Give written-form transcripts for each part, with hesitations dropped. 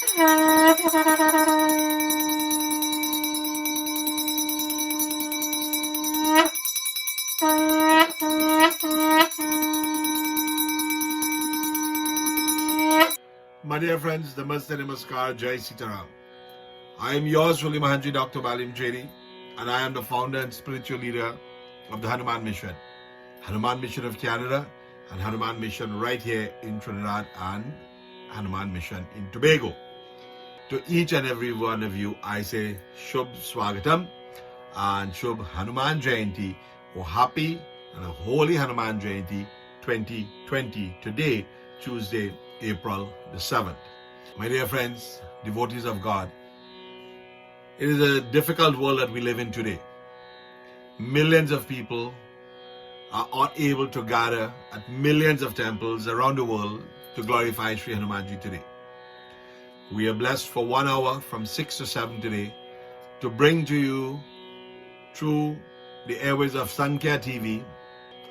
My dear friends, Namaste Namaskar, Jai Sitaram. I am yours truly, Mahanji Dr. Balliram Chadee, and I am the founder and spiritual leader of the Hanuman Mission. Hanuman Mission of Canada and Hanuman Mission right here in Trinidad and Hanuman Mission in Tobago. To each and every one of you, I say Shubh Swagatam and Shubh Hanuman Jayanti, or happy and a holy Hanuman Jayanti 2020 today, Tuesday, April the 7th. My dear friends, devotees of God, it is a difficult world that we live in today. Millions of people are unable to gather at millions of temples around the world to glorify Sri Hanumanji today. We are blessed for 1 hour from 6 to 7 today to bring to you through the airways of Sankhya TV.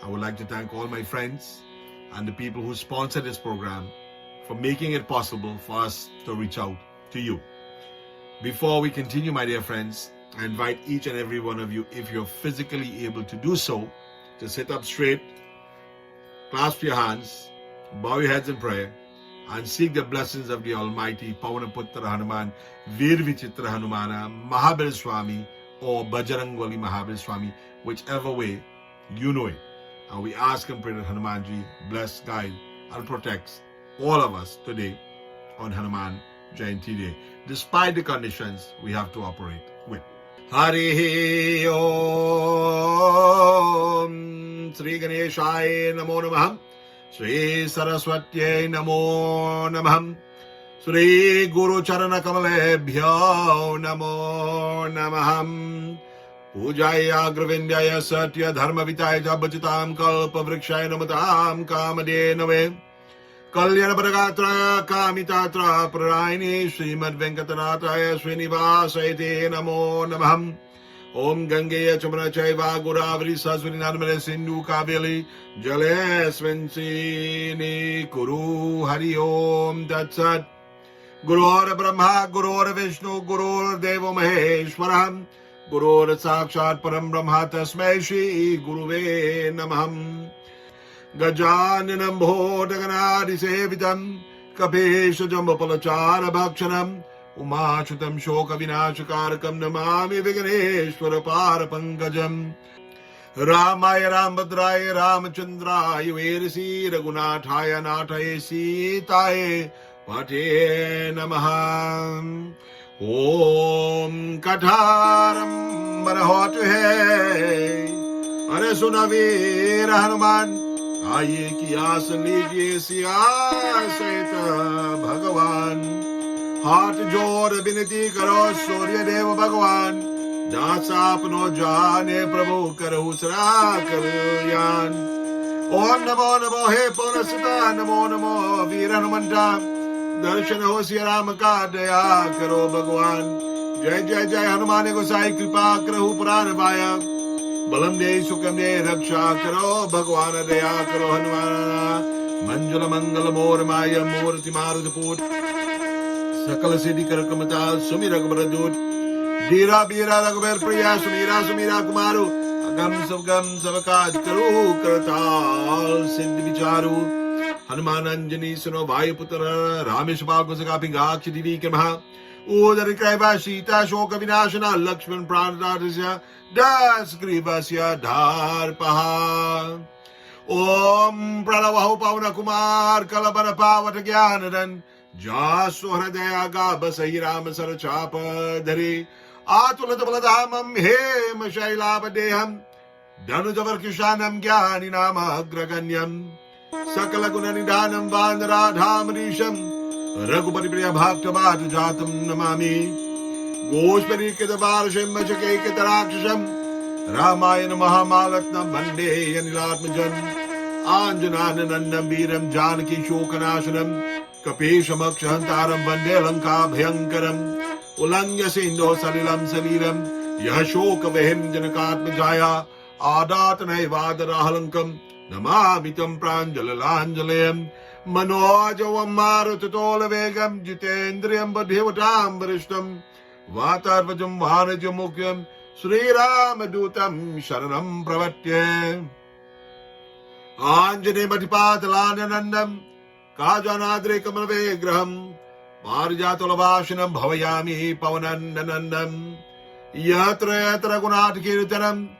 I would like to thank all my friends and the people who sponsor this program for making it possible for us to reach out to you. Before we continue, my dear friends, I invite each and every one of you, if you're physically able to do so, to sit up straight, clasp your hands, bow your heads in prayer, and seek the blessings of the Almighty Pavanaputra Hanuman, Veer Vichitra Hanumana, Mahabir Swami, or Bajrangwali Mahabir Swami, whichever way you know it. And we ask and pray that Hanumanji bless, guide, and protects all of us today on Hanuman Jayanti Day, despite the conditions we have to operate with. Hari Om Sri Ganeshaya Namo Namah Sri Saraswatyai Namo Namah Sri Guru Charana Kamalebhyo Namo Namah Pujaya Gravindaya Satya Dharma Vitaya Bhajitam Kalpa Vrikshaya Namatam Kamade Nave Kalyana Paragatra Kamitatra Prayani Srimad Venkatanataya Srinivasayate Namo Namaham Om Gangeya Chamana Chaiva Godavari Saraswati Narmade Sindhu Kaveri Jalesvansini Kuru Hari Om Tat Sat Gurur Brahma Gurur Vishnu Gurur Devo Maheshwaram Gurur Sakshat Param Brahma Tasmai Shri Guruve Namaham Gajananam Bhodaganadi Sevitam Kapesha Jambapalachara Bhakshanam Umachutam Shoka Vinashakarakam Namami Viganeshwara Parapangajam Ramaya Rambhadraya Ramachandraya Verisi Ragunathaya Nathaye Sitaye Pate Namaha Om Katharam Barahotu Hai Are Sunaveer Hanuman आइए कि आस लीजिए सियासत भगवान हाथ जोड़ विनती करो सूर्य देव भगवान दास आपनो जाने प्रभु करहु सरा कल्याण ओम नमो नमो हे पौरसता नमो नमो वीर हनुमंता दर्शन हो सिया राम का दया करो भगवान जय जय जय हनुमान गोसाई कृपा करहु पुराण पाया बलम दे सुखम दे रक्षा करो भगवान दया करो हनुमान मंजुल मंगल मोर माय मूर्ति मारुत पूत सकल सिद्धि कर कमता सुमिर रघुबर दूत धीरा बीरा रघुबर प्रिया सुमीरा सुमीरा कुमारु अगम सुगम सब काज करो करताल सिद्धि विचारु हनुमान अंजनी सुनो भाई पुत्र रामेश बागु सका पिंगाक्ष दिवी के महा Udari Kraiva Sita Shoka Vinashana Lakshman Pranadasya Das Grivasya Dharpaha Om Pranavaho Pavana Kumar Kalabana Pavata Gyanadan Jasu Hradaya Gabasai Rama Sarachapa Dhari Atulata Baladhamam Hem Shailabadeham Danujavar Kishanam Gyani Nama Agraganyam Sakala Gunanidanam Vandaradham Risham Raghupati Priya Bhakta Bhata Jatam Namami Goshpari Kitabar Shemma Shake Kitaraksham Ramayana Mahamalatnam Bande Yanilatmajan Anjananandam Viram Janaki Shokanashanam Kapesham Akshantaram Bande Lanka Bhyankaram Ulanya Sindho Salilam Saliram Yashoka Vehim Janakatmajaya Adatana Vadara Halankam Namamitam Pranjalalanjalayam Manojavam Marutatolavegam Jitendriyam Badhivatam Varishtam Vatarvajam Vanajamukyam Sri Ramadutam Sharanam Pravatye Anjane Matipatalananandam Kajanadre Kamalvegraham Parijatolavashanam Bhavayami Pavanandanandam Yatra Yatra Gunat Kirtanam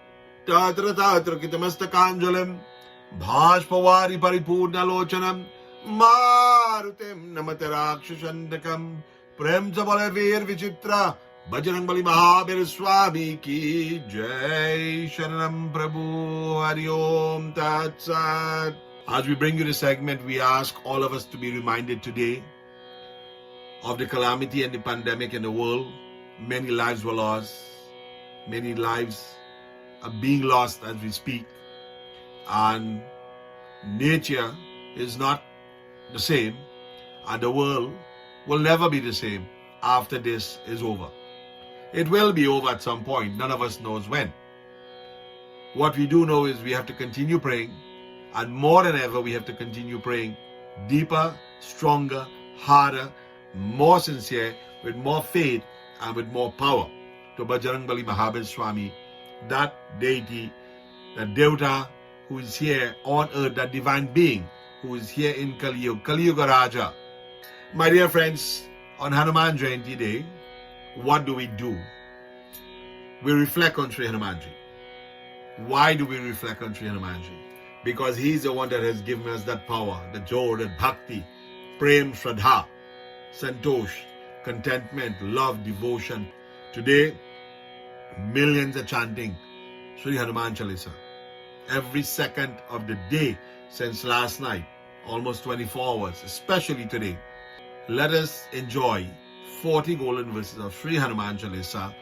Tatra Tatra Kitamastakanjalam Bhashpavari Paripurna Lochanam Marutim Namatarakshandakam Prem Sabalavir Vichitra Bajrang Bali Mahabir Swami Ki Jai Sharanam Prabhu Hari Om Tat Sat. As we bring you this segment, we ask all of us to be reminded today of the calamity and the pandemic in the world. Many lives were lost. Many lives are being lost as we speak. And nature is not the same, and the world will never be the same after this is over. It will be over at some point. None of us knows when. What we do know is we have to continue praying, and more than ever we have to continue praying deeper, stronger, harder, more sincere, with more faith and with more power to Bajrang Bali Mahabir Swami, that deity, that Devta who is here on earth, that divine being who is here in Kali Yuga, Kali Yuga Raja. My dear friends, on Hanuman Jayanti Day, what do? We reflect on Sri Hanumanji. Why do we reflect on Sri Hanumanji? Because he's the one that has given us that power, that joy, that bhakti, prem, shraddha, santosh, contentment, love, devotion. Today, millions are chanting Sri Hanuman Chalisa. Every second of the day since last night, almost 24 hours, especially today. Let us enjoy 40 golden verses of Sri Hanuman Chalisa,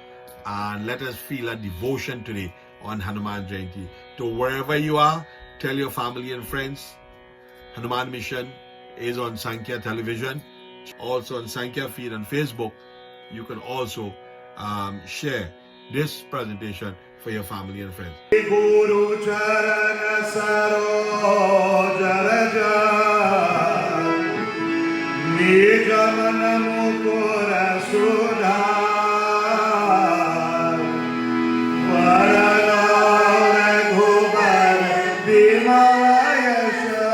and let us feel a devotion today on Hanuman Jayanti. To wherever you are, tell your family and friends. Hanuman Mission is on Sankhya television, also on Sankhya feed on Facebook. You can also share this presentation for your family and friends. Guru Charana Saroj Raja Nijamana Mukura Sudha Varana Raghubar Bimayasha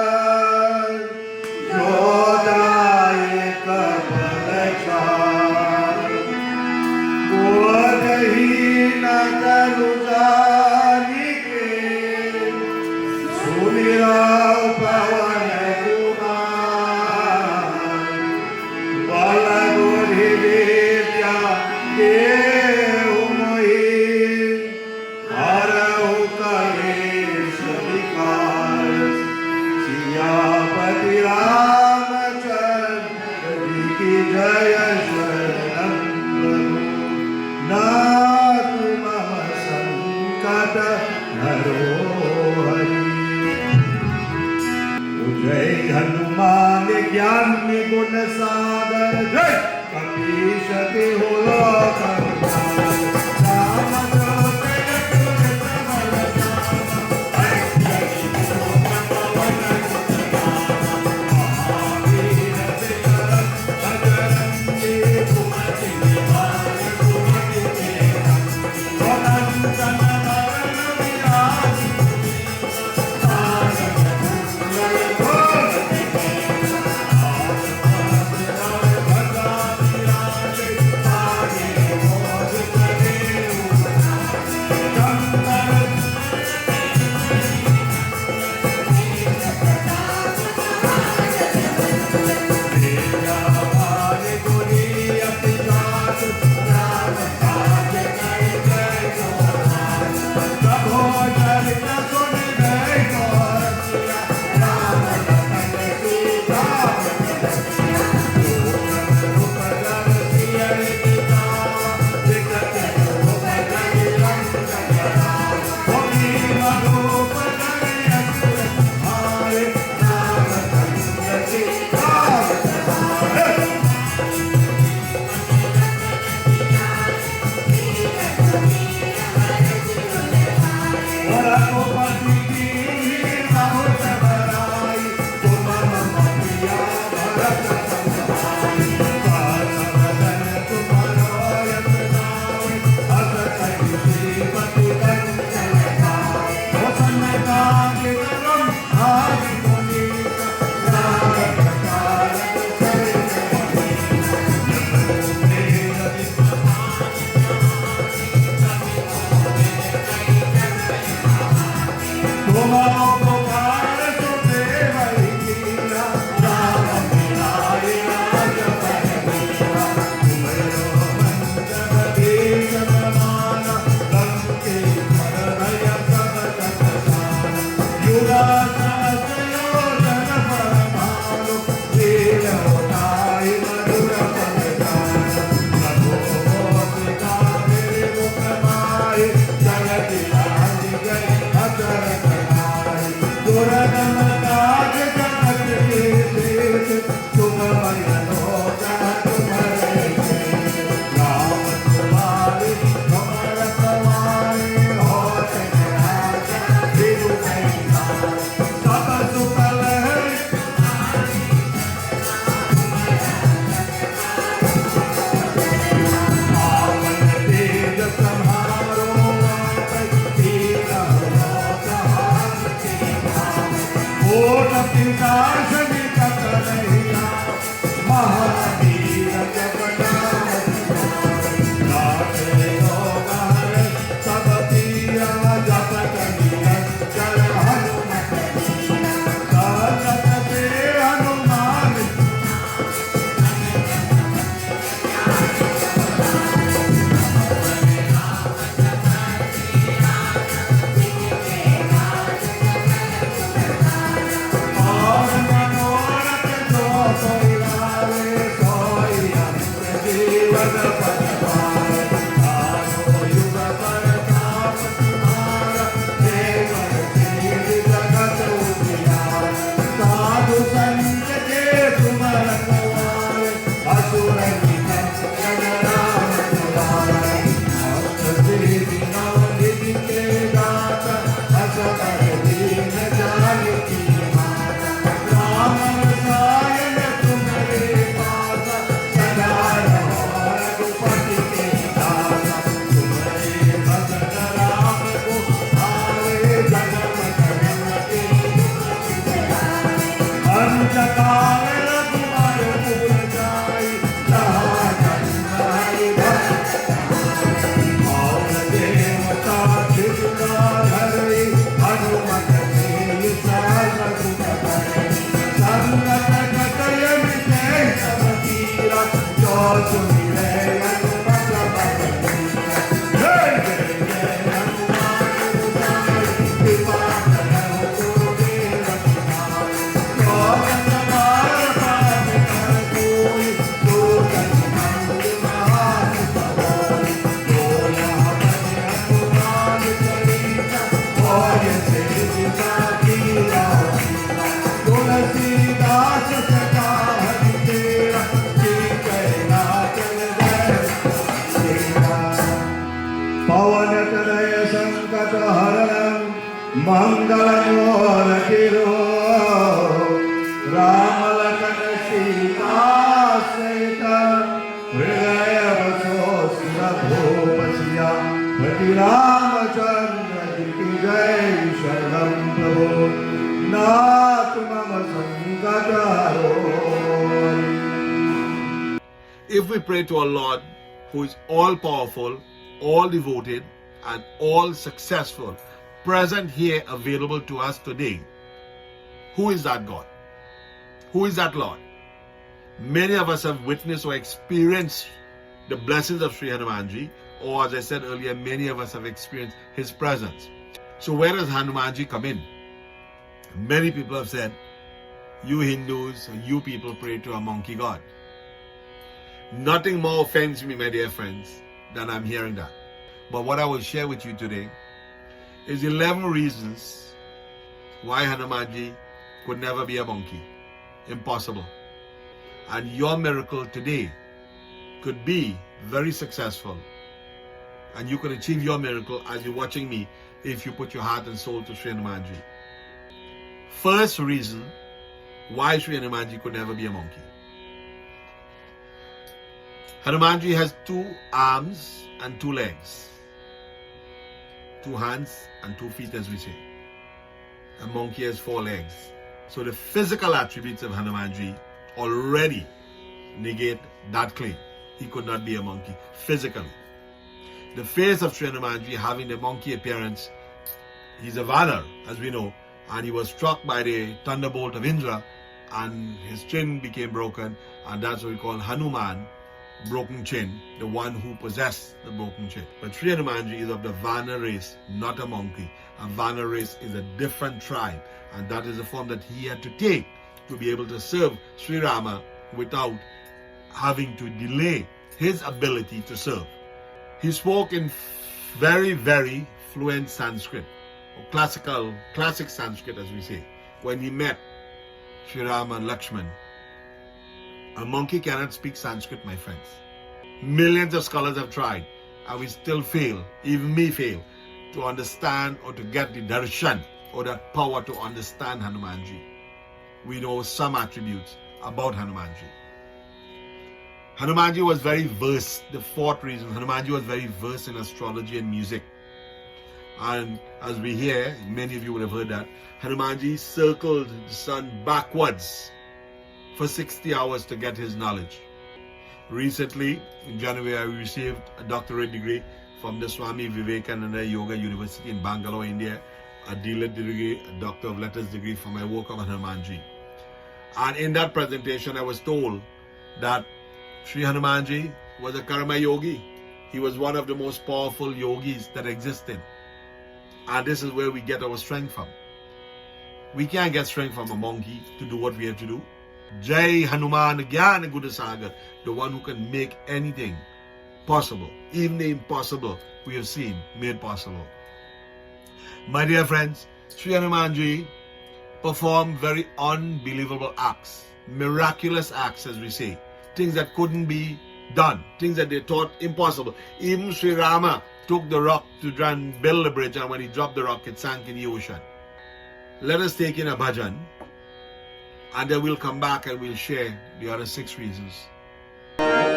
Jodaya Kapalachar Bodhina Karujani Ke Sumira Pavana Kumar Balaguri Vidya Dehumohi Harau Kale Savikar Siyapati Ramachandra Ki Jaya Sharanam Prabhu Natu Mama Sankata Naro Hari Jai Hanuman Gyan Gun Sagar Jai Kapishati Holo Jai मंगलमूर्तिरो Ramlakhan Sita सहित हृदय बसो सिर भूपसिया पति रामचंद्र जी की जय शरणम प्रभु नाथ मम संकट हरो। If we pray to our Lord, who is all powerful, all devoted, and all successful, present here, available to us today, who is that God? Who is that Lord? Many of us have witnessed or experienced the blessings of Sri Hanumanji, or as I said earlier, many of us have experienced his presence. So where does Hanumanji come in? Many people have said, you Hindus, you people pray to a monkey god. Nothing more offends me, my dear friends, than I'm hearing that. But what I will share with you today is 11 reasons why Hanumanji could never be a monkey. Impossible. And your miracle today could be very successful. And you could achieve your miracle as you're watching me if you put your heart and soul to Sri Hanumanji. First reason why Sri Hanumanji could never be a monkey. Hanumanji has 2 arms and 2 legs. 2 hands and 2 feet, as we say. A monkey has 4 legs. So the physical attributes of Hanumanji already negate that claim. He could not be a monkey physically. The face of Sri Hanumanji having the monkey appearance, he's a Vanar, as we know, and he was struck by the thunderbolt of Indra and his chin became broken, and that's what we call Hanuman, broken chin, the one who possessed the broken chin. But Sri Hanumanji is of the Vanar race, not a monkey. A Vanar race is a different tribe, and that is the form that he had to take to be able to serve Sri Rama without having to delay his ability to serve. He spoke in very, very fluent Sanskrit, or classic Sanskrit, as we say. When he met Sri Rama and Lakshman, a monkey cannot speak Sanskrit, my friends. Millions of scholars have tried, and we still fail, even me fail, to understand or to get the darshan or that power to understand Hanumanji. We know some attributes about Hanumanji. Hanumanji was very versed. The 4th reason, Hanumanji was very versed in astrology and music. And as we hear, many of you would have heard that, Hanumanji circled the sun backwards for 60 hours to get his knowledge. Recently, in January, I received a doctorate degree from the Swami Vivekananda Yoga University in Bangalore, India, a D.Litt degree, a Doctor of Letters degree for my work on Hanumanji. And in that presentation, I was told that Sri Hanumanji was a karma yogi. He was one of the most powerful yogis that existed. And this is where we get our strength from. We can't get strength from a monkey to do what we have to do. Jai Hanuman Jnana Gudasagar, the one who can make anything possible, even the impossible we have seen made possible. My dear friends, Sri Hanumanji performed very unbelievable acts, miraculous acts as we say, things that couldn't be done, things that they thought impossible. Even Sri Rama took the rock to try and build the bridge, and when he dropped the rock, it sank in the ocean. Let us take in a bhajan, and then we'll come back and we'll share the other 6 reasons. Yeah.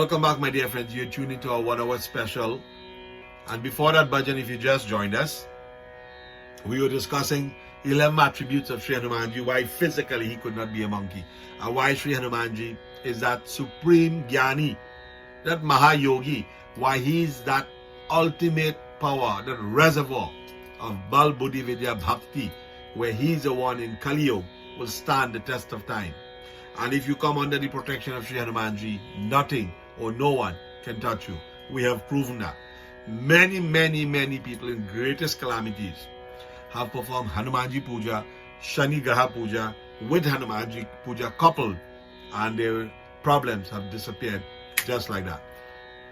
Welcome back, my dear friends. You're tuned into our 1 hour special. And before that, Bhajan, if you just joined us, we were discussing 11 attributes of Sri Hanumanji, why physically he could not be a monkey, and why Sri Hanumanji is that supreme Jnani, that Mahayogi, why he's that ultimate power, that reservoir of Bal Buddhi Vidya Bhakti, where he's the one in Kali Yuga will stand the test of time. And if you come under the protection of Sri Hanumanji, nothing or no one can touch you. We have proven that. Many, many, many people in greatest calamities have performed Hanumanji Puja, Shani Graha Puja with Hanumanji Puja coupled, and their problems have disappeared just like that.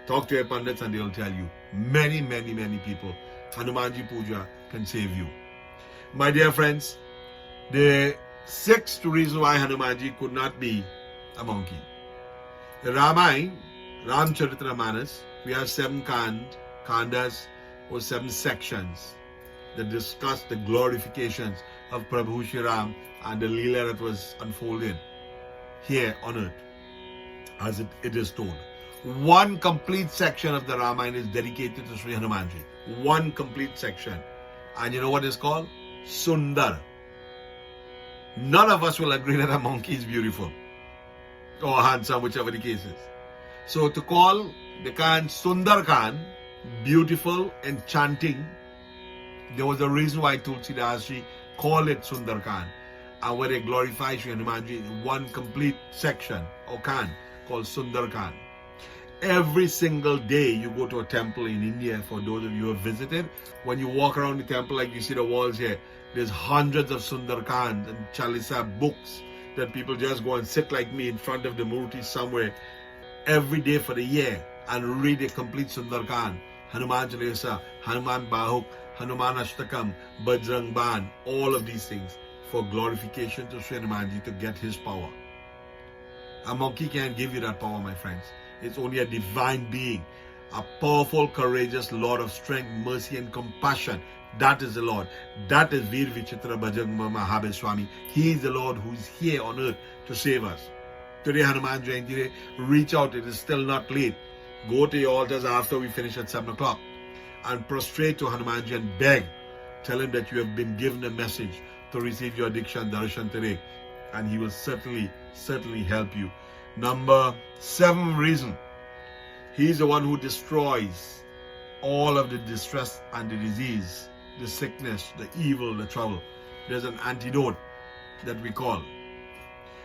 Talk to your pundits and they'll tell you, many, many, many people, Hanumanji Puja can save you. My dear friends, the sixth reason why Hanumanji could not be a monkey. The Ramayana, Ramcharitamanas, we have 7 kandas or 7 sections that discuss the glorifications of Prabhu Shri Ram and the Leela that was unfolded here on earth, as it is told. One complete section of the Ramayana is dedicated to Sri Hanumanji. One complete section. And you know what it's called? Sundar. None of us will agree that a monkey is beautiful or handsome, whichever the case is. So to call the Khan Sundar Khan, beautiful, enchanting, there was a reason why Tulsidas Ji called it Sundar Khan, and where they glorify Sri Hanumanji in one complete section or Khan called Sundar Khan. Every single day you go to a temple in India, for those of you who have visited, when you walk around the temple like you see the walls here, there's hundreds of Sundar Khans and Chalisa books that people just go and sit like me in front of the Murti somewhere every day for the year and read a complete Sundar Khan, Hanuman Chalisa, Hanuman Bahuk, Hanuman Ashtakam, Bajrang Ban, all of these things for glorification to Sri Hanumanji to get his power. A monkey can't give you that power, my friends. It's only a divine being, a powerful, courageous Lord of strength, mercy and compassion. That is the Lord. That is Veer Vichitra Bhajang Mahabir Swami. He is the Lord who is here on earth to save us. Today, Hanuman Jayanti, reach out. It is still not late. Go to your altars after we finish at 7 o'clock and prostrate to Hanumanji and beg. Tell him that you have been given a message to receive your Diksha and Darshan today, and he will certainly help you. Number 7 reason. He is the one who destroys all of the distress and the disease, the sickness, the evil, the trouble. There's an antidote that we call.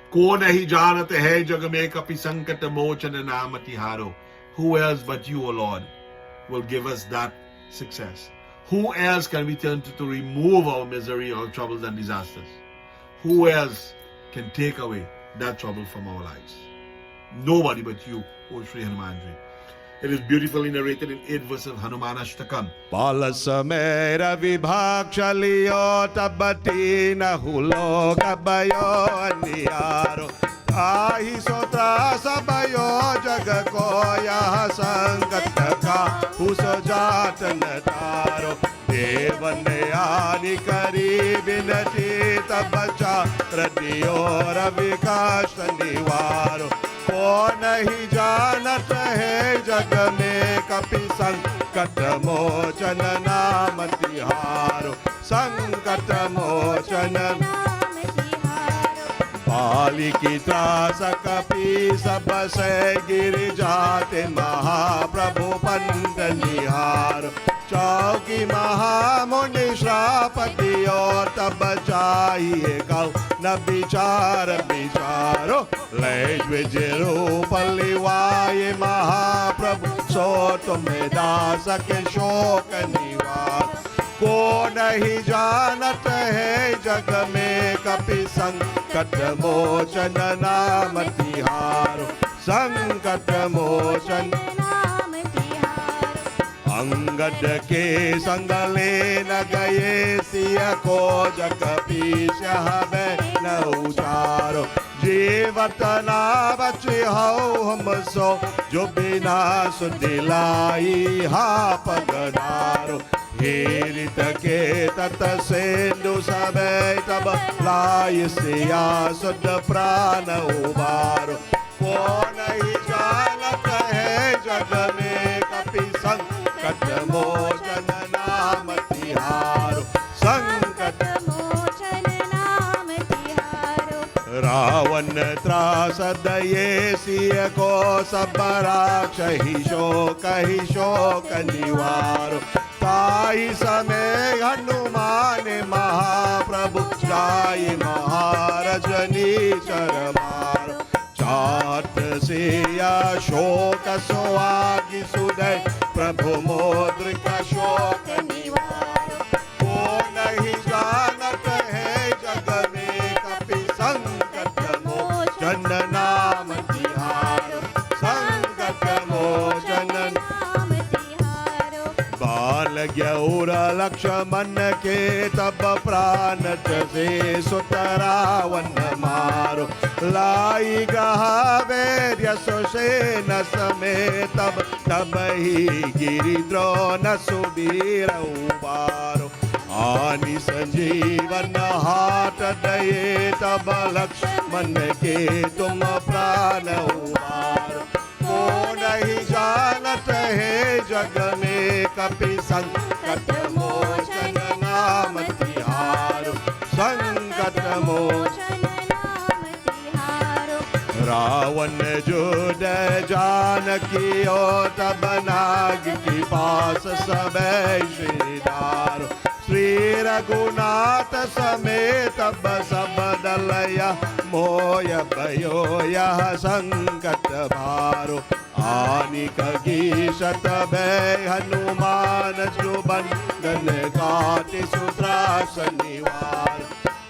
Ko nahi janat hai jag mein kapi sankat mochana namati haro. Who else but you, O Lord, will give us that success? Who else can we turn to remove our misery, our troubles and disasters? Who else can take away that trouble from our lives? Nobody but you, O Sri Hanumanji. It is beautifully narrated in 8 verses of Hanuman Ashtakam. Palasamera vibhag chaliyo tabati nahulo kabayo aniyaro. Ahi sotra sabayo jagakoya sangataka usajatan taro. Devane ani kari binati tabacha radiyo ravikash nivaro. को नहीं जानत है जग में कपि संकट मोचन नाम तिहारो संकट मोचन बाली की त्रास कपि सब से गिर जाते महाप्रभु पंत निहारो चौकी महामुनि श्राप दियो तब चाहिए गौ न विचार विचारो ले विजरो पलिवाये महाप्रभु सो तुम्हें दास के शोक निवार को नहीं जानत है जग में कपि संकट मोचन नाम तिहारो संकट मोचन अंगद के संग ले न गए सिया को जग पीछ न उचारो जीवत ना बचे हो हम सो जो बिना सुदिलाई हा पगनारो हेरित के तत सेंदु सबे तब लाय सिया सुद प्राण उबारो को नहीं जानत है त्रास दये सिय को सब राक्ष ही शोक निवारो ताई समय हनुमान महाप्रभु जाय महारजनी चरमारो चाट से शोक सुहागी सुदय प्रभु मोद्रिका शोक निवारो को नहीं जानत है जग में कपि संकट मोचन नाम तिहारो संकट मोचन नाम तिहारो बाल ग्यौर लक्ष्मण के तब प्राण से सुत रावण मारो लाई गहा वैर्य सुसेन समेत तब ही गिरिद्रोण सुबीर उबारो आनि संजीवन हाथ दये तब लक्ष्मण के तुम प्राण उबारो को नहीं जानत है जग में कपि संकट मोचन नाम तिहारो संकट मोचन नाम तिहारो रावण जुद जानकी और तब नाग की पास सब श्रीदारो श्री रघुनाथ समेत सब दलया मोय भयो यह संकट भारो आनिक गीषत भय हनुमान जुबन गन काटि सुत्रास निवार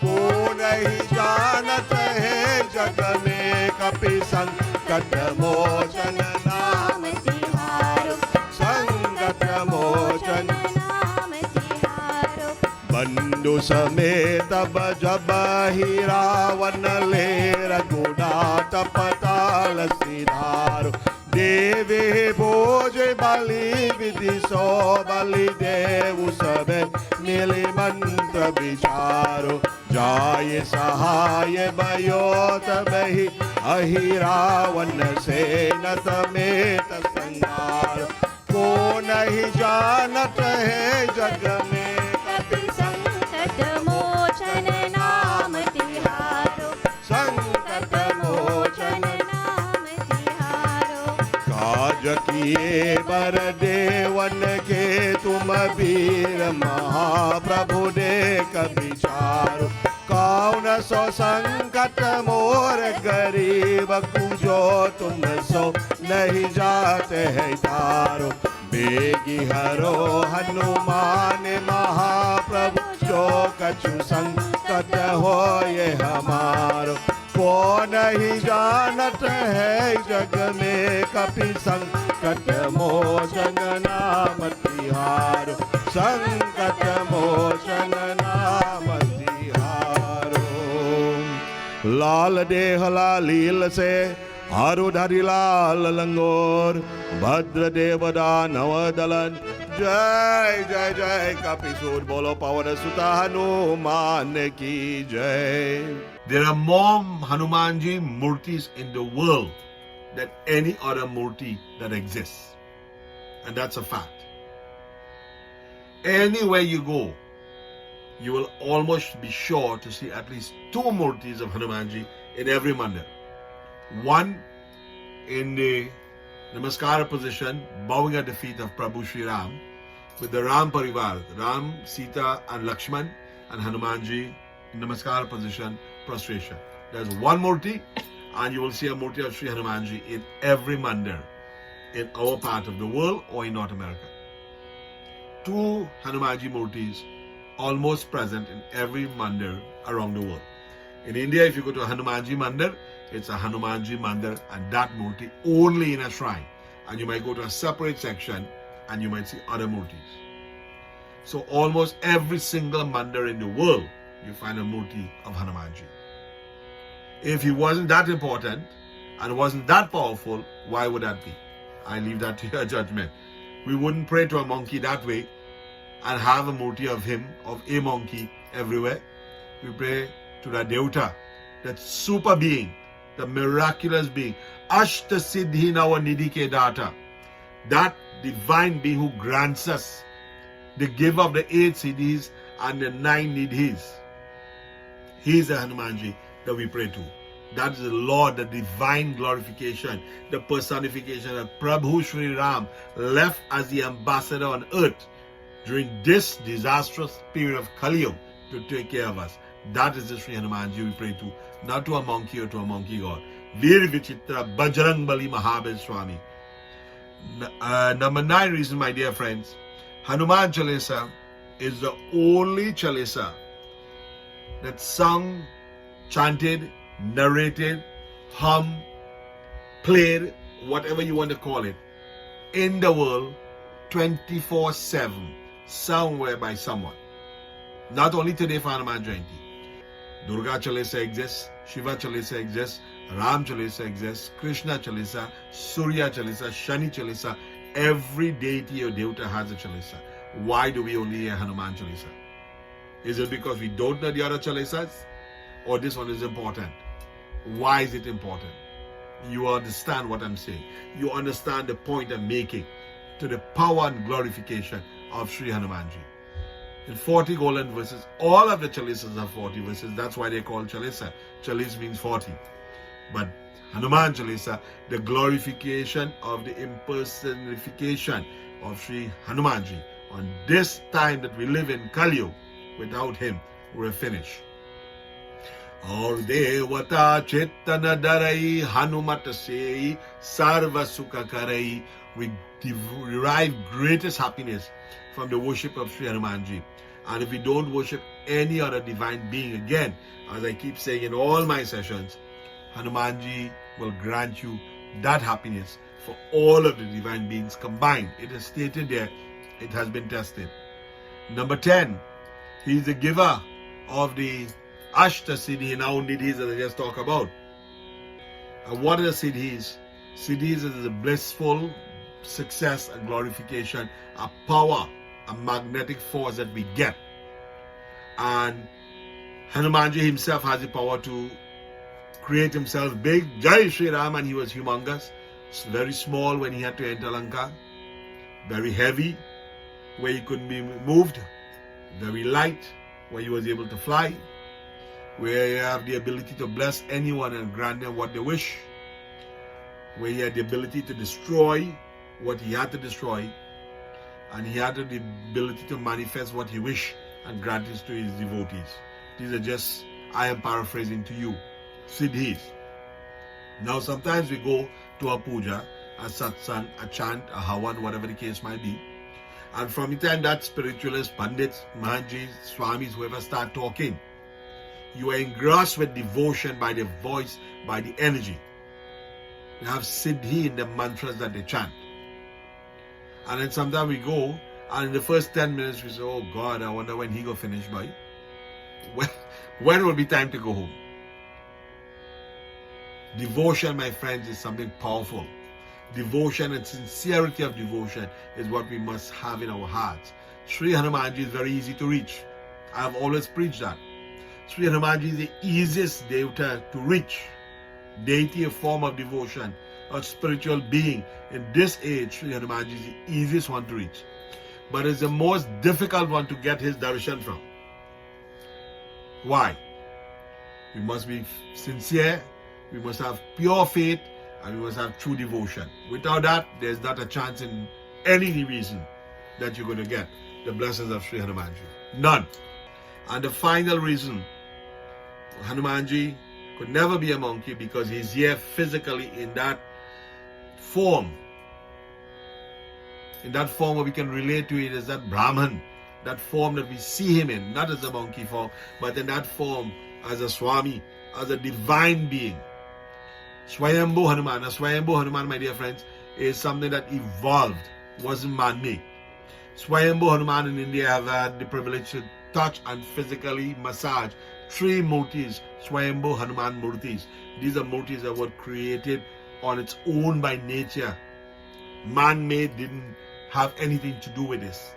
को नहीं जानत है जग में कपि संकट मोचन नाम तिहारो संकट मोचन बंधु समेत जब ही रावण ले रघुनाथ पताल सिधारो देवे भोज बलि विधि सो बलि देव सब मिली मंत्र विचारो जाय सहाय भयो तब ही अहि रावण सेन समेत संहारो को नहीं जानत है जग में मोचन नाम तिहारो संकट मोचन नाम तिहारो काज किए बर देवन के तुम वीर महाप्रभु देख विचारो कौन सो संकट मोर गरीब कुजो तुम सो नहीं जाते है तारो बेगी हरो हनुमान महाप्रभु जो कछु संकट हो ये हमारो को नहीं जानत है जग में कपि संकट मोचन नाम तिहारो संकट मोचन नाम तिहारो लाल देहला लील से हारू धारी लाल लंगोर भद्र देवदा नव दलन जय जय जय कपिसूर बोलो पवन सुता हनुमान की जय There are more Hanumanji murtis in the world than any other murti that exists. And that's a fact. Anywhere you go, you will almost be sure to see at least two murtis of Hanumanji in every mandir. One in the Namaskara position, bowing at the feet of Prabhu Sri Ram, with the Ram Parivar, Ram, Sita and Lakshman, and Hanumanji in Namaskara position, prostration. There's one murti, and you will see a murti of Sri Hanumanji in every mandir in our part of the world or in North America. Two Hanumanji murtis almost present in every mandir around the world. In India, if you go to a Hanumanji mandir, it's a Hanumanji mandir and that murti only in a shrine. And you might go to a separate section and you might see other murtis. So almost every single mandir in the world, you find a murti of Hanumanji. If he wasn't that important and wasn't that powerful, why would that be? I leave that to your judgment. We wouldn't pray to a monkey that way and have a murti of him, of a monkey everywhere. We pray to the Devta, that super being, the miraculous being, Ashta Siddhi Nava Nidhi Ke Data, that divine being who grants us the giver of the 8 siddhis and the 9 nidhis. He is the Hanumanji that we pray to. That is the Lord, the divine glorification, the personification that Prabhu Sri Ram left as the ambassador on earth during this disastrous period of Kali Yuga to take care of us. That is the Sri Hanumanji we pray to, not to a monkey or to a monkey god. Veer Vichitra Bajrang Bali Mahabir Swami. Number 9 reason, my dear friends, Hanuman Chalisa is the only Chalisa that's sung, chanted, narrated, hummed, played, whatever you want to call it, in the world 24/7, somewhere by someone. Not only today for Hanuman Jayanti. Durga Chalisa exists, Shiva Chalisa exists, Ram Chalisa exists, Krishna Chalisa, Surya Chalisa, Shani Chalisa. Every deity or devata has a Chalisa. Why do we only hear Hanuman Chalisa? Is it because we don't know the other Chalisas? Or this one is important? Why is it important? You understand what I'm saying. You understand the point I'm making to the power and glorification of Sri Hanumanji. In 40 golden verses, all of the Chalisas are 40 verses. That's why they call Chalisa. Chalis means 40. But Hanuman Chalisa, the glorification of the impersonification of Sri Hanumanji. On this time that we live in Kali Yuga, without him, we're finished. और देवता चेतन डरई हनुमत सेई सर्व सुख करई. We derive greatest happiness from the worship of Sri Hanumanji. And if we don't worship any other divine being, again, as I keep saying in all my sessions, Hanumanji will grant you that happiness for all of the divine beings combined. It is stated there, it has been tested. Number 10, he is the giver of the Ashta Siddhi, now Nidhis that I just talked about. And what are the Siddhis? Siddhis is a blissful success and glorification, a power, a magnetic force that we get. And Hanumanji himself has the power to create himself big. Jai Shri Ram, and he was humongous. Very small when he had to enter Lanka. Very heavy, where he couldn't be moved. Very light, where he was able to fly. Where you have the ability to bless anyone and grant them what they wish. Where he had the ability to destroy what he had to destroy. And he had the ability to manifest what he wished and grant it to his devotees. These are just, I am paraphrasing to you, Siddhis. Now sometimes we go to a puja, a satsang, a chant, a havan, whatever the case might be. And from the time that spiritualists, pandits, Mahanjis, Swamis, whoever start talking, you are engrossed with devotion by the voice, by the energy. They have siddhi in the mantras that they chant. And then sometimes we go, and in the first 10 minutes we say, oh God, I wonder when he go finish by. When will be time to go home? Devotion, my friends, is something powerful. Devotion and sincerity of devotion is what we must have in our hearts. Sri Hanumanji is very easy to reach. I have always preached that. Sri Hanumanji is the easiest devata to reach. Deity, a form of devotion, a spiritual being. In this age, Sri Hanumanji is the easiest one to reach. But it's the most difficult one to get his darshan from. Why? We must be sincere, we must have pure faith, and we must have true devotion. Without that, there's not a chance in any reason that you're going to get the blessings of Sri Hanumanji. None. And the final reason, Hanumanji could never be a monkey because he's here physically in that form. In that form where we can relate to it as that Brahman, that form that we see him in, not as a monkey form, but in that form as a Swami, as a divine being. Swayambhu Hanuman. A Swayambhu Hanuman, my dear friends, is something that evolved, wasn't man-made. Swayambhu Hanuman in India have had the privilege to touch and physically massage 3 murtis, Swayambhu Hanuman murtis. These are murtis that were created on its own by nature. Man-made didn't have anything to do with this.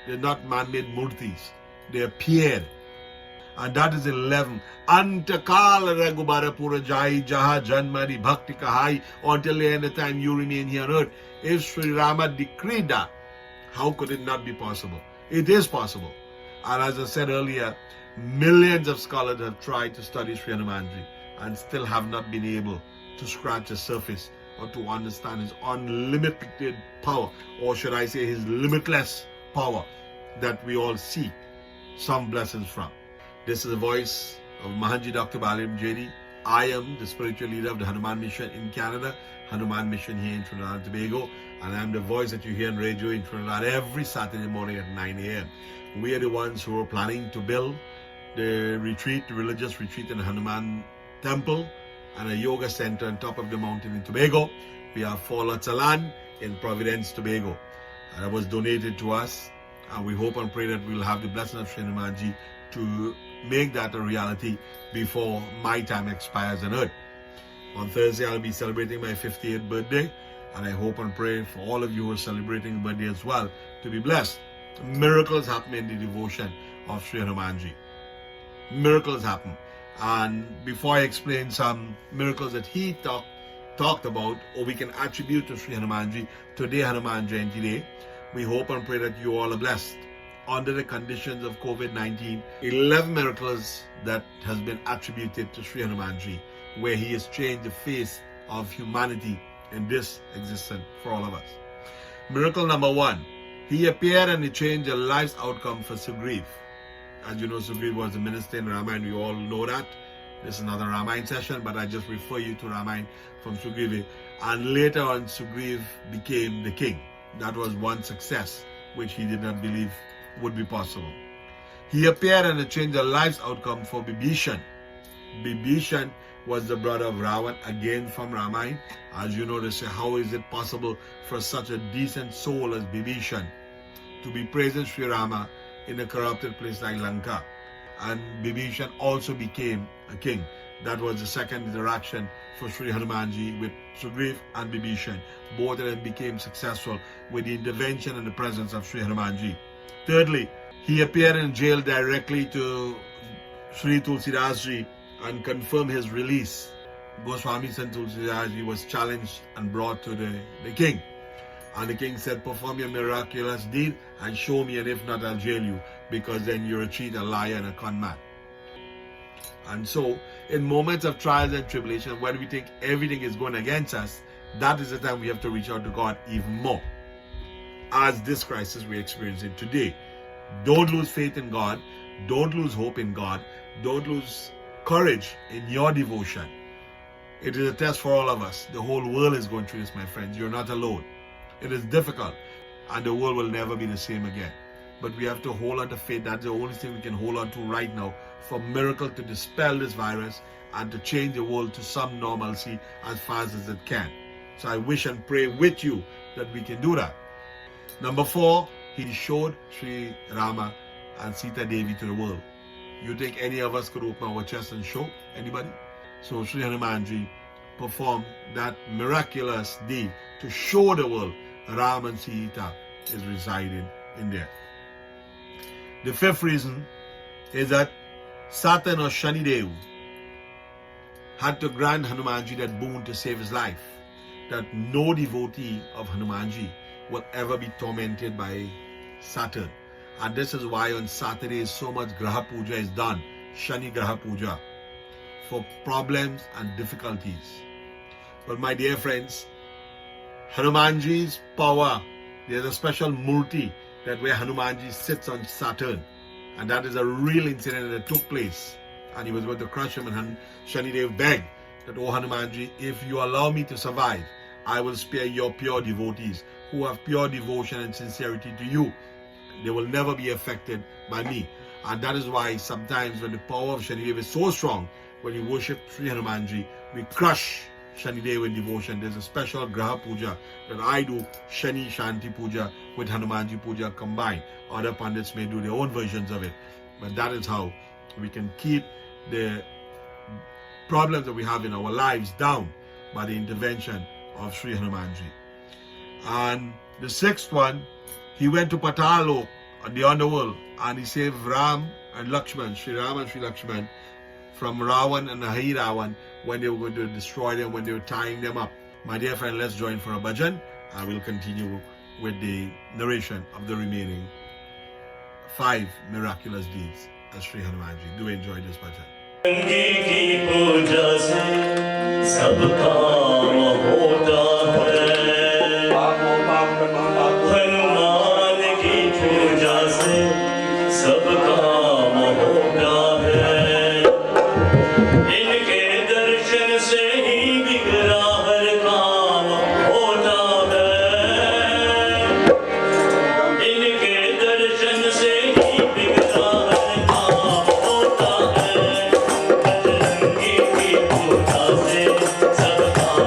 They're not man-made murtis. They appeared. And that is 11. Antakal Ragubara Pura Jai Jaha Janmari Bhakti Kahai, until the end of time you remain here on earth. If Sri Rama decreed that, how could it not be possible? It is possible. And as I said earlier, millions of scholars have tried to study Sri Hanumanji, and still have not been able to scratch the surface or to understand his unlimited power, or should I say his limitless power that we all seek some blessings from. This is the voice of Mahanji Dr. Balliram Chadee. I am the spiritual leader of the Hanuman Mission in Canada, Hanuman Mission here in Trinidad and Tobago, and I'm the voice that you hear on radio in Trinidad every Saturday morning at 9 a.m. We are the ones who are planning to build the retreat, the religious retreat in the Hanuman Temple and a yoga center on top of the mountain in Tobago. We have 4 lots of land in Providence, Tobago. And it was donated to us, and we hope and pray that we'll have the blessing of Sri Hanumanji to make that a reality before my time expires on earth. On Thursday, I'll be celebrating my 58th birthday, and I hope and pray for all of you who are celebrating a birthday as well to be blessed. Miracles happen in the devotion of Sri Hanumanji. Miracles happen. And before I explain some miracles that he talked about, or we can attribute to Sri Hanumanji, today Hanuman Jayanti Day, we hope and pray that you all are blessed. Under the conditions of COVID-19, 11 miracles that has been attributed to Sri Hanumanji, where he has changed the face of humanity in this existence for all of us. Miracle number 1, he appeared and he changed a life's outcome for Sugriv. As you know, Sugriv was the minister in Ramayana. We all know that. This is another Ramayana session, but I just refer you to Ramayana from Sugriv. And later on, Sugriv became the king. That was one success which he did not believe would be possible. He appeared and changed the life's outcome for Bibhishan. Bibhishan was the brother of Ravan, again from Ramayana. As you know, they say, how is it possible for such a decent soul as Bibhishan to be praising Sri Rama in a corrupted place like Lanka? And Bibhishan also became a king. That was the second interaction for Sri Hanumanji with Sugriv and Bibhishan. Both of them became successful with the intervention and the presence of Sri Hanumanji. Thirdly, he appeared in jail directly to Sri Tulsidasji and confirmed his release. Goswami Sant Tulsidasji was challenged and brought to the king. And the king said, perform your miraculous deed and show me, and if not, I'll jail you, because then you're a cheat, a liar, and a con man. And so, in moments of trials and tribulation, when we think everything is going against us, that is the time we have to reach out to God even more. As this crisis we're experiencing today, don't lose faith in God, don't lose hope in God, don't lose courage in your devotion. It is a test for all of us. The whole world is going through this, my friends. You're not alone. It is difficult, and the world will never be the same again. But we have to hold on to faith. That's the only thing we can hold on to right now for miracle to dispel this virus and to change the world to some normalcy as fast as it can. So I wish and pray with you that we can do that. Number 4, he showed Sri Rama and Sita Devi to the world. You think any of us could open our chest and show? Anybody? So Sri Hanumanji performed that miraculous deed to show the world Ram and Sita is residing in there. The 5th reason is that Saturn or Shani Dev had to grant Hanumanji that boon to save his life, that no devotee of Hanumanji will ever be tormented by Saturn. And this is why on Saturdays so much Graha Puja is done, Shani Graha Puja, for problems and difficulties. But my dear friends, Hanumanji's power, there's a special murti that where Hanumanji sits on Saturn, and that is a real incident that took place, and he was going to crush him, and Shanidev begged that, oh Hanumanji, if you allow me to survive, I will spare your pure devotees who have pure devotion and sincerity to you. They will never be affected by me. And that is why sometimes when the power of Shanidev is so strong, when you worship Sri Hanumanji, we crush Shanidev in devotion. There's a special Graha Puja that I do, Shani Shanti Puja with Hanumanji Puja combined. Other Pandits may do their own versions of it. But that is how we can keep the problems that we have in our lives down by the intervention of Sri Hanumanji. And the 6th one, he went to Patalo, the underworld, and he saved Ram and Lakshman, Sri Ram and Sri Lakshman, from Ravan and Ahi Ravan when they were going to destroy them, when they were tying them up. My dear friend, let's join for a bhajan, and we'll continue with the narration of the remaining 5 miraculous deeds as Sri Hanumanji. Do enjoy this bhajan. Gange की पूजा से सब काम होता है। हनुमान की पूजा से सब काम होता है। इनके दर्शन से ही बिगड़ा हर काम होता है। इनके दर्शन से ही बिगड़ा हर काम होता है। बजरंगी की पूजा से सब काम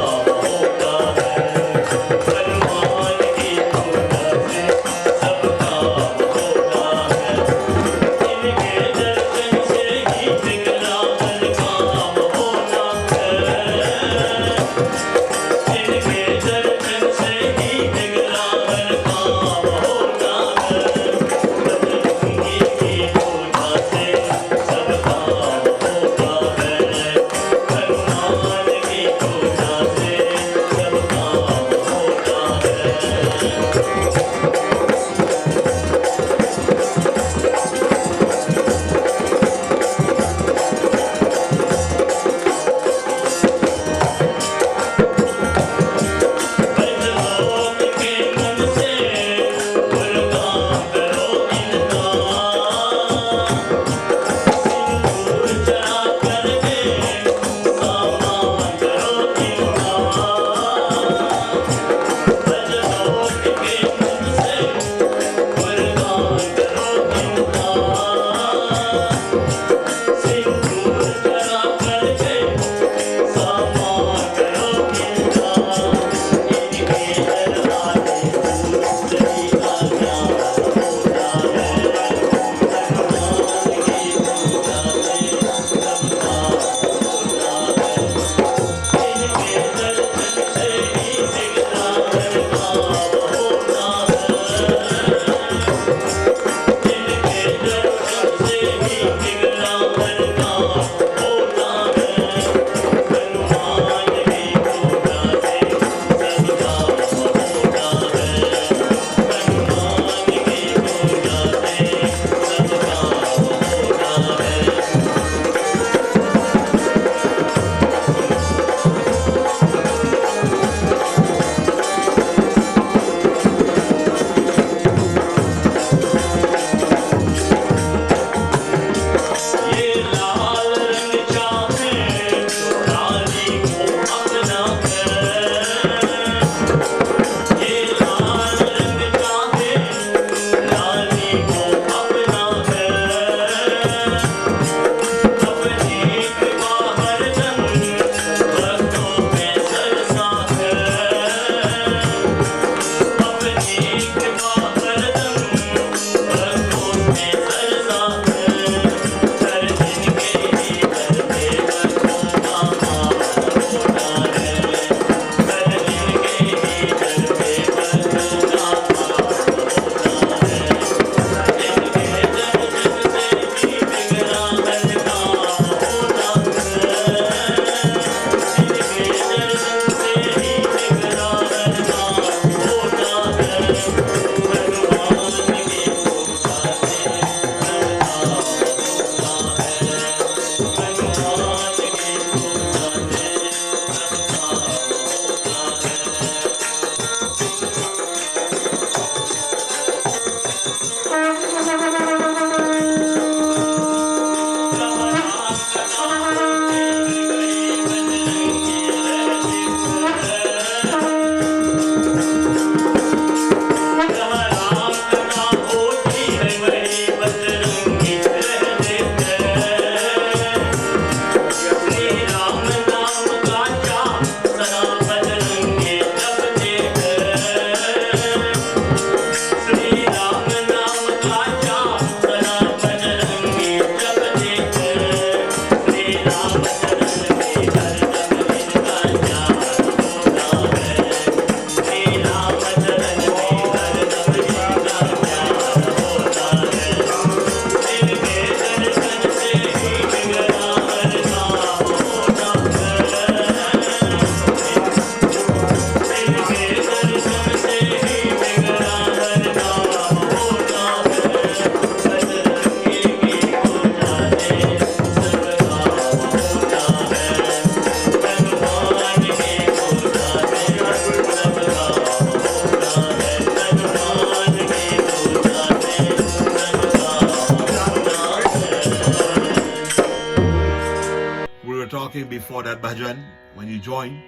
before that bhajan, when you join,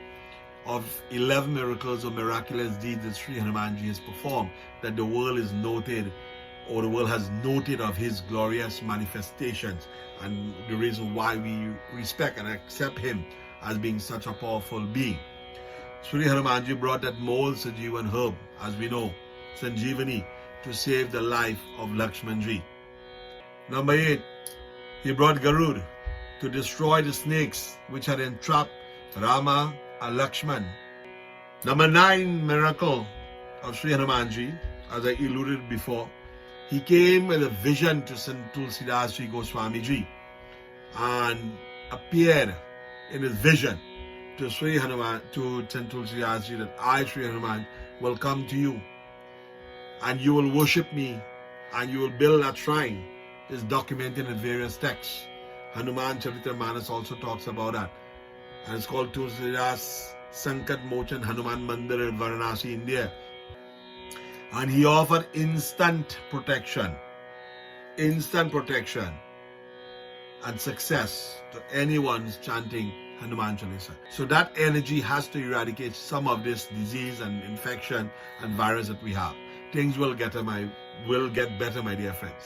of 11 miracles or miraculous deeds that Sri Hanumanji has performed, that the world is noted, or the world has noted of his glorious manifestations, and the reason why we respect and accept him as being such a powerful being. Sri Hanumanji brought that mole Sanjeevan herb, as we know, Sanjeevani, to save the life of Lakshmanji. Number 8, he brought Garud to destroy the snakes which had entrapped Rama and Lakshman. Number 9 miracle of Sri Hanumanji, as I alluded before, he came with a vision to Sant Tulsidas Ji Goswamiji and appeared in his vision to Sri Hanuman, to Sant Tulsidas Ji, that I, Sri Hanuman, will come to you and you will worship me and you will build that shrine. Is documented in various texts. Hanuman Charitammanas also talks about that. And it's called Tulsidas Sankat Mochan Hanuman Mandir in Varanasi, India. And he offered instant protection and success to anyone chanting Hanuman Chalisa. So that energy has to eradicate some of this disease and infection and virus that we have. Things will get better, my dear friends.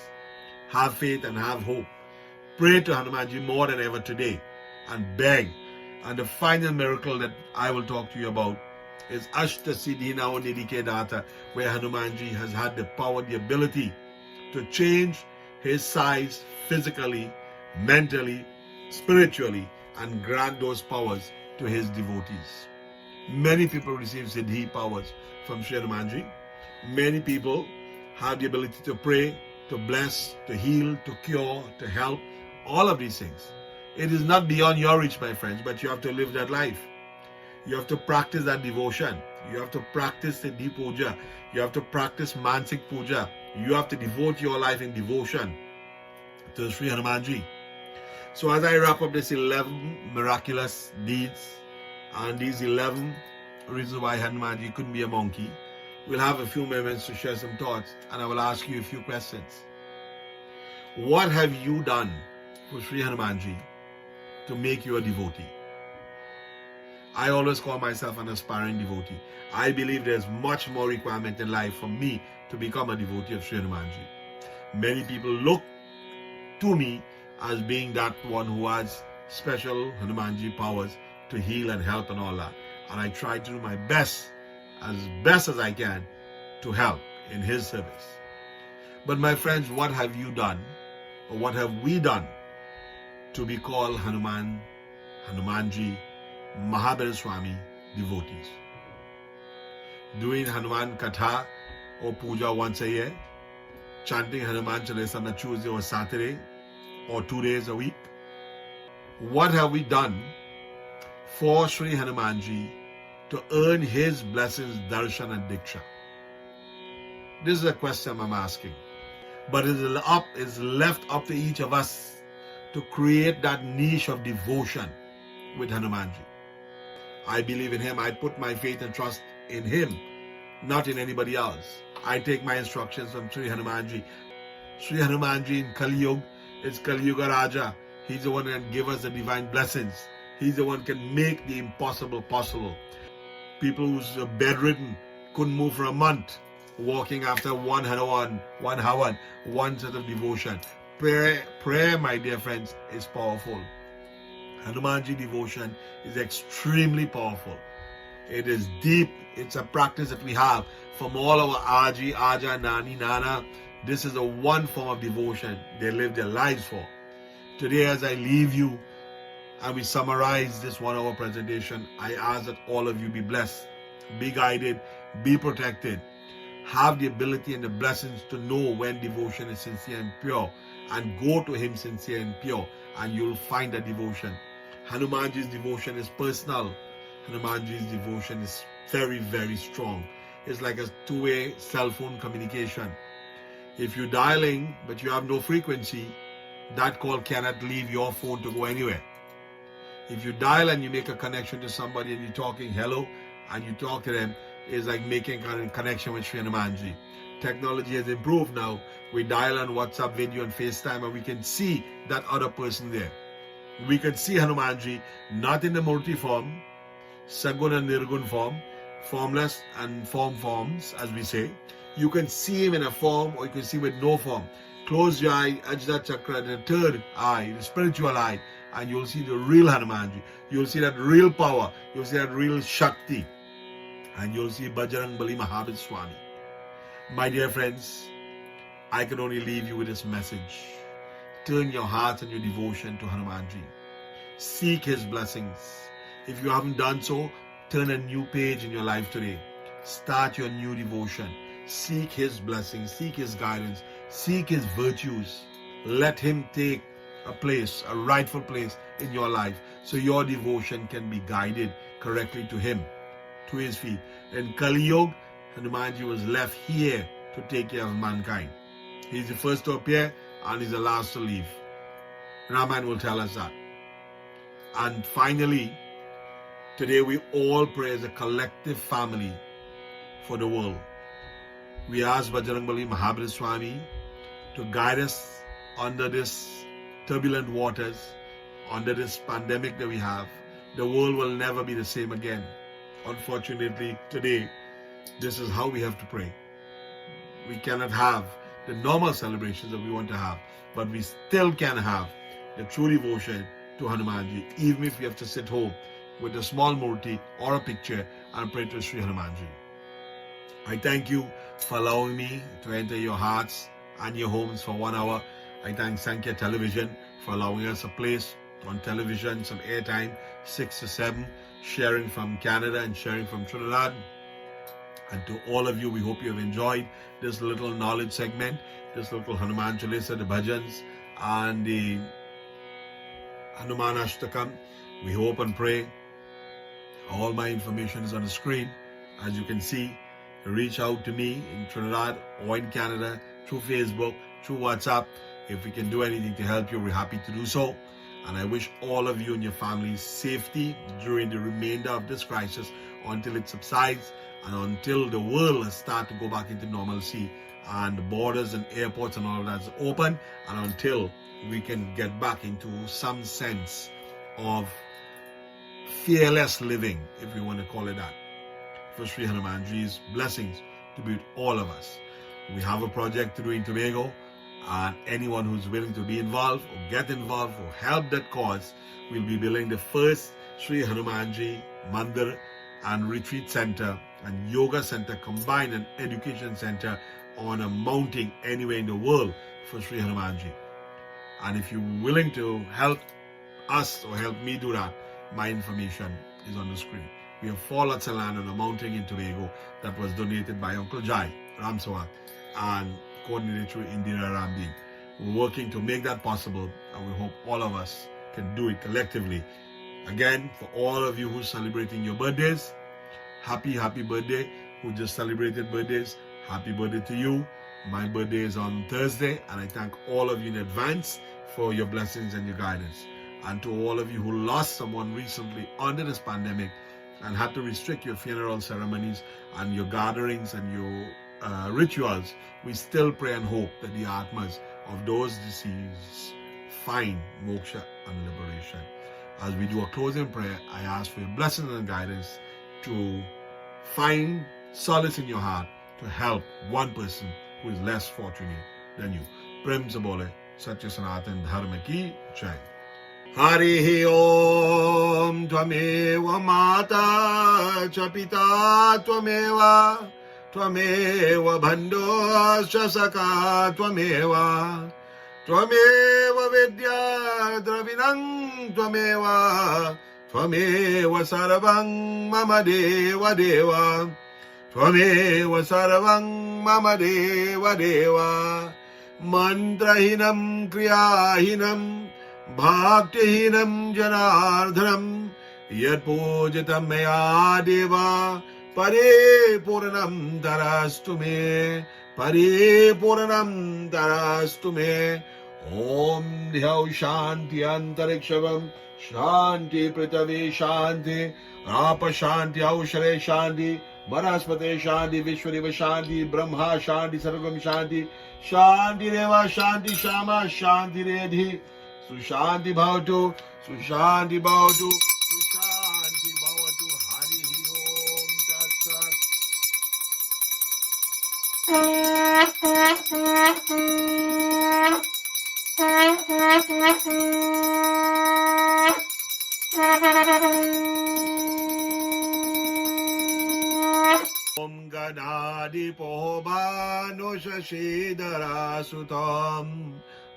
Have faith and have hope. Pray to Hanumanji more than ever today and beg. And the final miracle that I will talk to you about is Ashta Siddhina Nidike Data, where Hanumanji has had the power, the ability to change his size physically, mentally, spiritually, and grant those powers to his devotees. Many people receive Siddhi powers from Sri Hanumanji. Many people have the ability to pray, to bless, to heal, to cure, to help, all of these things. It is not beyond your reach, my friends, but you have to live that life. You have to practice that devotion. You have to practice Siddhi Puja. You have to practice Mansik Puja. You have to devote your life in devotion to Sri Hanumanji. So as I wrap up this 11 miraculous deeds and these 11 reasons why Hanumanji couldn't be a monkey, we'll have a few moments to share some thoughts, and I will ask you a few questions. What have you done for Sri Hanumanji to make you a devotee? I always call myself an aspiring devotee. I believe there's much more requirement in life for me to become a devotee of Sri Hanumanji. Many people look to me as being that one who has special Hanumanji powers to heal and help and all that. And I try to do my best as I can to help in his service. But my friends, what have you done, or what have we done to be called Hanumanji, Mahabir Swami devotees? Doing Hanuman Katha or Puja once a year, chanting Hanuman Chalisa on a Tuesday or Saturday, or 2 days a week? What have we done for Sri Hanumanji to earn his blessings, darshan and diksha? This is a question I'm asking. But it's left up to each of us to create that niche of devotion with Hanumanji. I believe in him. I put my faith and trust in him, not in anybody else. I take my instructions from Sri Hanumanji. Sri Hanumanji in Kali Yuga is Kali Yuga Raja. He's the one that can give us the divine blessings. He's the one who can make the impossible possible. People who's bedridden couldn't move for a month, walking after one Hanuman, one Havan, one set of devotion. Prayer, my dear friends, is powerful. Hanumanji devotion is extremely powerful. It is deep. It's a practice that we have from all our Aji, Aja, Nani, Nana. This is a one form of devotion they live their lives for. Today, as I leave you and we summarize this 1 hour presentation, I ask that all of you be blessed, be guided, be protected, have the ability and the blessings to know when devotion is sincere and pure, and go to him sincere and pure, and you'll find that devotion. Hanumanji's devotion is personal. Hanumanji's devotion is very, very strong. It's like a two-way cell phone communication. If you're dialing but you have no frequency, that call cannot leave your phone to go anywhere. If you dial and you make a connection to somebody and you're talking hello and you talk to them, it's like making a connection with Sri Hanumanji. Technology has improved now. We dial on WhatsApp video and FaceTime and we can see that other person there. we can see Hanumanji not in the Murti form, Sagun and Nirgun form, formless and forms, as we say. You can see him in a form, or you can see with no form. Close your eye, Ajna Chakra, the third eye, the spiritual eye, and you'll see the real Hanumanji. You'll see that real power. You'll see that real Shakti. And you'll see Bajrang Bali Mahabir Swami. My dear friends, I can only leave you with this message. Turn your heart and your devotion to Hanumanji. Seek his blessings. If you haven't done so, turn a new page in your life today. Start your new devotion. Seek his blessings. Seek his guidance. Seek his virtues. Let him take a place, a rightful place in your life, so your devotion can be guided correctly to him, to his feet. In Kali Yuga, Hanumanji was left here to take care of mankind. He's the first to appear and he's the last to leave. Ramayana will tell us that. And finally, today we all pray as a collective family for the world. We ask Bajrang Bali Mahabir Swami to guide us under this turbulent waters, under this pandemic that we have. The world will never be the same again. Unfortunately, today, this is how we have to pray. We cannot have the normal celebrations that we want to have, but we still can have the true devotion to Hanumanji, even if we have to sit home with a small murti or a picture and pray to Sri Hanumanji. I thank you for allowing me to enter your hearts and your homes for 1 hour. I thank Sankhya Television for allowing us a place on television, some airtime, 6 to 7, sharing from Canada and sharing from Trinidad. And to all of you, we hope you have enjoyed this little knowledge segment, this little Hanuman Chalisa, the bhajans, and the Hanuman Ashtakam. We hope and pray. All my information is on the screen. As you can see, reach out to me in Trinidad or in Canada through Facebook, through WhatsApp. If we can do anything to help you, we're happy to do so. And I wish all of you and your families safety during the remainder of this crisis until it subsides and until the world has started to go back into normalcy and the borders and airports and all of that is open, and until we can get back into some sense of fearless living, if we want to call it that. For Sri Hanumanji's blessings to be with all of us. We have a project to do in Tobago, and anyone who's willing to be involved or get involved or help that cause, will be building the first Sri Hanumanji Mandir and Retreat Center and Yoga Center combined, an education center on a mountain anywhere in the world for Sri Hanumanji. And if you're willing to help us or help me do that, my information is on the screen. We have 4 lots of land on a mountain in Tobago that was donated by Uncle Jai Ramsawat and coordinated through Indira Ramdi. We're working to make that possible, and we hope all of us can do it collectively. Again, for all of you who are celebrating your birthdays, happy birthday. Who just celebrated birthdays, happy birthday to you. My birthday is on Thursday, and I thank all of you in advance for your blessings and your guidance. And to all of you who lost someone recently under this pandemic and had to restrict your funeral ceremonies and your gatherings and your rituals, we still pray and hope that the atmas of those deceased find moksha and liberation. As we do a closing prayer, I ask for your blessings and guidance to find solace in your heart to help one person who is less fortunate than you. Prem se bole, Satya Sanatan Dharma ki Jai. Harihi Om Tvameva Mata Chapita Tvameva Bhando Shasaka Tvameva Vidya Dravinam Tvameva Sarvang Mama Deva Deva Tvameva Sarvang Mama Deva Deva Mantrahinam Kriyahinam Bhaktihinam Janardhanam Yad Pujitam Maya Deva Paripurnam Darastu Me Paripurnam Darastu Me Om Dhyau Shanti Antarikshavam Shanti Prithvi Shanti Rapa Shanti Aushare Shanti Vanaspate Shanti Vishwadeva Shanti Brahma Shanti Sarvagam Shanti Shanti Deva Shanti Shama Shanti Redhi Sushanti Bhavatu Sushanti Bhavatu, Sushanti Bhavatu, Hari Om Tat Sat. Om Ganadi Pohobano Shashidara Sutam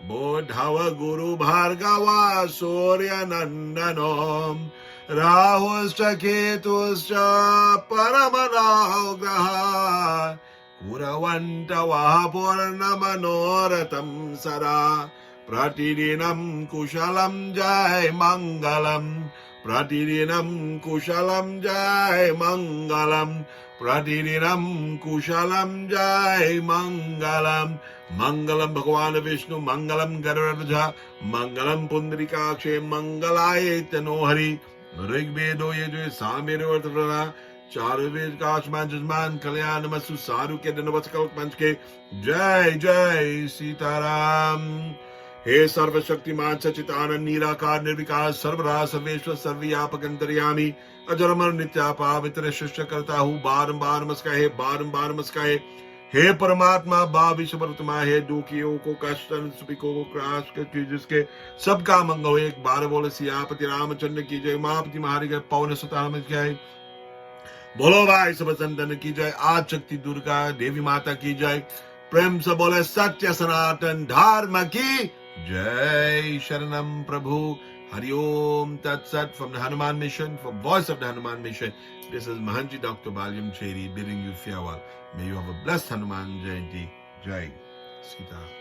Bodhava Guru Bhargava Surya Nandanom Rahuscha Ketuscha Paramanao Graha Kuravanta Vahapurna Manoratam Sara Pratidinam Kushalam Jai Mangalam Pratidinam Kushalam Jai Mangalam Pratidinam Kushalam Jai Mangalam Mangalam Bhagwan Vishnu Mangalam Garudaja Mangalam Pundrikakshe Mangalaye Tanohari Rigvedo Yajwe Samir Vartavana Charved Kashman Jajman Kalyan Masu Saru Ke Dinavaskal Panchke Jai Jai Sitaram He Sarva Shaktiman Sachitanand Nirakar Nirvikar Sarvara Sarveshwar Sarvyapak Antaryami Ajaramar Nitya Pavitra Shishya Karta Hu Baram Namaskahe Baram Namaskahe हे परमात्मा बा विश्ववर्तमा है दुखियों को कष्ट सुखियों को crash के जिसके सबका मंगल हो एक बार बोले सियापति रामचंद्र की जय मापति महारी के पवन सुता में जय बोलो भाई सब संतन की जय आज शक्ति दुर्गा देवी माता की जय प्रेम से बोले सत्य सनातन धर्म की जय शरणम प्रभु Hari Om Tat Sat from the Hanuman Mission, for Voice of the Hanuman Mission. This is Mahanji Dr. Balliram Chadee bidding you farewell. May you have a blessed Hanuman Jayanti. Jai Sita.